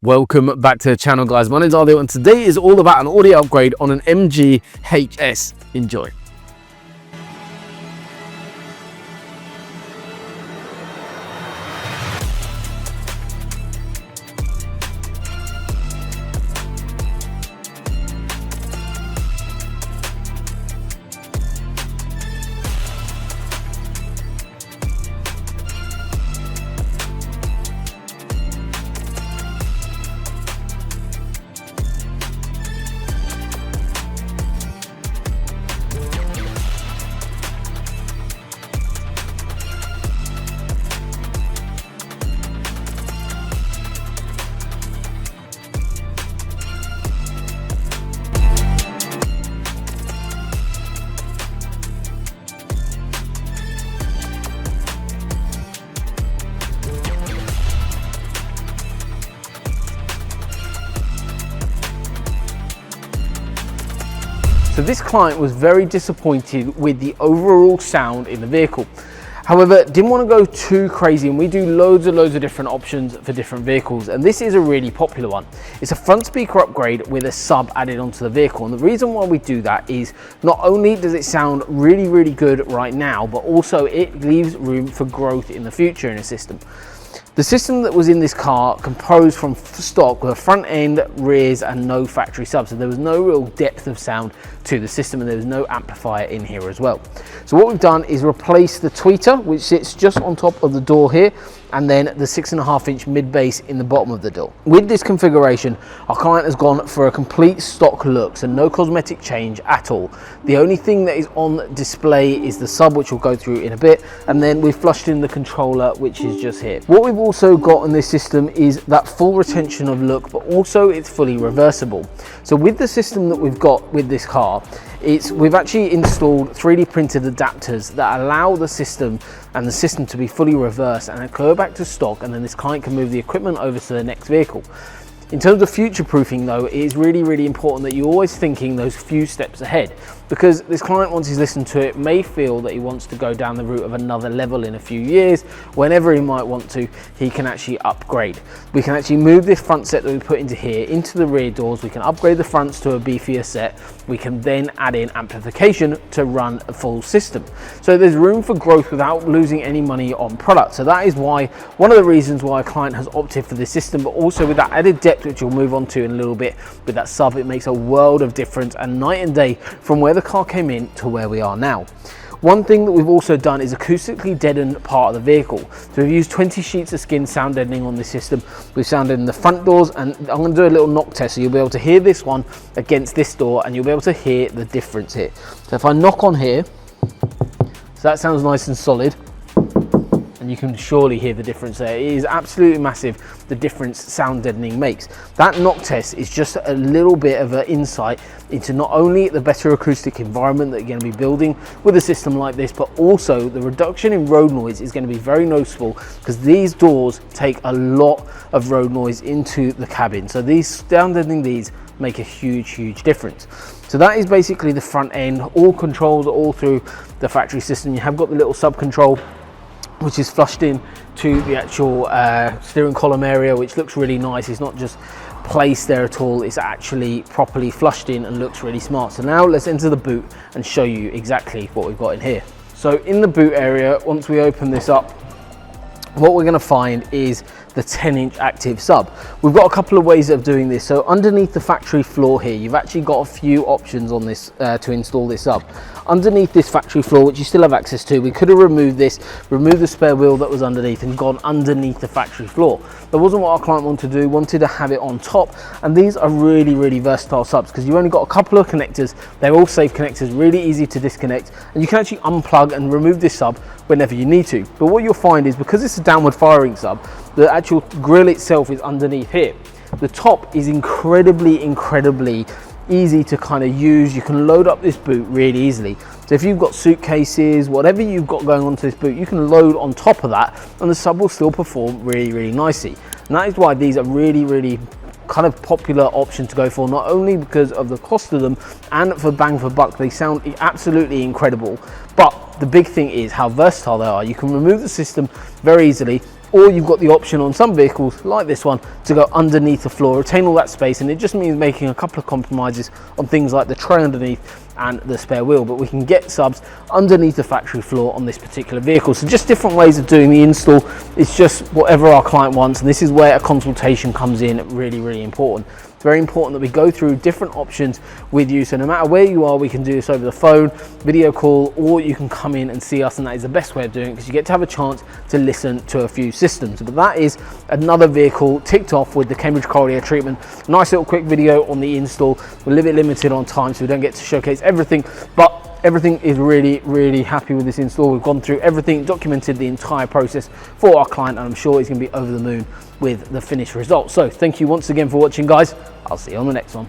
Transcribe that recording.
Welcome back to the channel, guys. My name is Adil and today is all about an audio upgrade on an MG HS. Enjoy. So this client was very disappointed with the overall sound in the vehicle. However, didn't want to go too crazy, and we do loads of different options for different vehicles, and this is a really popular one. It's a front speaker upgrade with a sub added onto the vehicle, and the reason why we do that is not only does it sound really good right now, but also it leaves room for growth in the future in a system. The system that was in this car composed from stock with a front end, rears and no factory sub, so there was no real depth of sound to the system, and there was no amplifier in here as well. So what we've done is replace the tweeter, which sits just on top of the door here, and then the 6.5-inch mid bass in the bottom of the door. With this configuration, our client has gone for a complete stock look, so no cosmetic change at all. The only thing that is on display is the sub, which we'll go through in a bit, and then we've flushed in the controller, which is just here. What we've also got on this system is that full retention of look, but also it's fully reversible. So with the system that we've got with this car, we've actually installed 3D printed adapters that allow the system to be fully reversed and go back to stock, and then this client can move the equipment over to the next vehicle. In terms of future proofing though, it is really important that you're always thinking those few steps ahead, because this client, once he's listened to it, may feel that he wants to go down the route of another level in a few years. Whenever he might want to, he can actually upgrade. We can actually move this front set that we put into here into the rear doors. We can upgrade the fronts to a beefier set. We can then add in amplification to run a full system. So there's room for growth without losing any money on product. So that is why, one of the reasons why a client has opted for this system, but also with that added depth, which we'll move on to in a little bit, with that sub, it makes a world of difference and night and day from where the car came in to where we are now. One thing that we've also done is acoustically deadened part of the vehicle. So we've used 20 sheets of skin sound deadening on this system. We've sound deadened the front doors, and I'm going to do a little knock test, so you'll be able to hear this one against this door, and you'll be able to hear the difference here. So if I knock on here, so that sounds nice and solid, and you can surely hear the difference there. It is absolutely massive, the difference sound deadening makes. That knock test is just a little bit of an insight into not only the better acoustic environment that you're going to be building with a system like this, but also the reduction in road noise is going to be very noticeable, because these doors take a lot of road noise into the cabin. So these sound deadening, these make a huge difference. So that is basically the front end. All controls are all through the factory system. You have got the little sub control, which is flushed in to the actual steering column area, which looks really nice. It's not just placed there at all, it's actually properly flushed in and looks really smart. So now let's enter the boot and show you exactly what we've got in here. So in the boot area, once we open this up, what we're going to find is the 10-inch active sub. We've got a couple of ways of doing this. So underneath the factory floor here, you've actually got a few options on this to install this sub. Underneath this factory floor, which you still have access to, we could have removed this, removed the spare wheel that was underneath and gone underneath the factory floor. That wasn't what our client wanted to do, wanted to have it on top, and these are really versatile subs, because you've only got a couple of connectors. They're all safe connectors, really easy to disconnect, and you can actually unplug and remove this sub whenever you need to. But what you'll find is, because it's a downward firing sub, the actual grill itself is underneath here. The top is incredibly easy to kind of use. You can load up this boot really easily. So if you've got suitcases, whatever you've got going onto this boot, you can load on top of that, and the sub will still perform really nicely. And that is why these are really kind of popular option to go for, not only because of the cost of them and for bang for buck. They sound absolutely incredible, but the big thing is how versatile they are. You can remove the system very easily, or you've got the option on some vehicles like this one to go underneath the floor, retain all that space, and it just means making a couple of compromises on things like the tray underneath and the spare wheel, but we can get subs underneath the factory floor on this particular vehicle. So just different ways of doing the install. It's just whatever our client wants, and this is where a consultation comes in really important. It's very important that we go through different options with you, so no matter where you are, we can do this over the phone, video call, or you can come in and see us, and that is the best way of doing it because you get to have a chance to listen to a few systems. But that is another vehicle ticked off with the Cambridge cold air treatment. Nice little quick video on the install. We're a little bit limited on time, so we don't get to showcase everything, but everything is really happy with this install. We've gone through everything, documented the entire process for our client, and I'm sure he's going to be over the moon with the finished result. So thank you once again for watching, guys. I'll see you on the next one.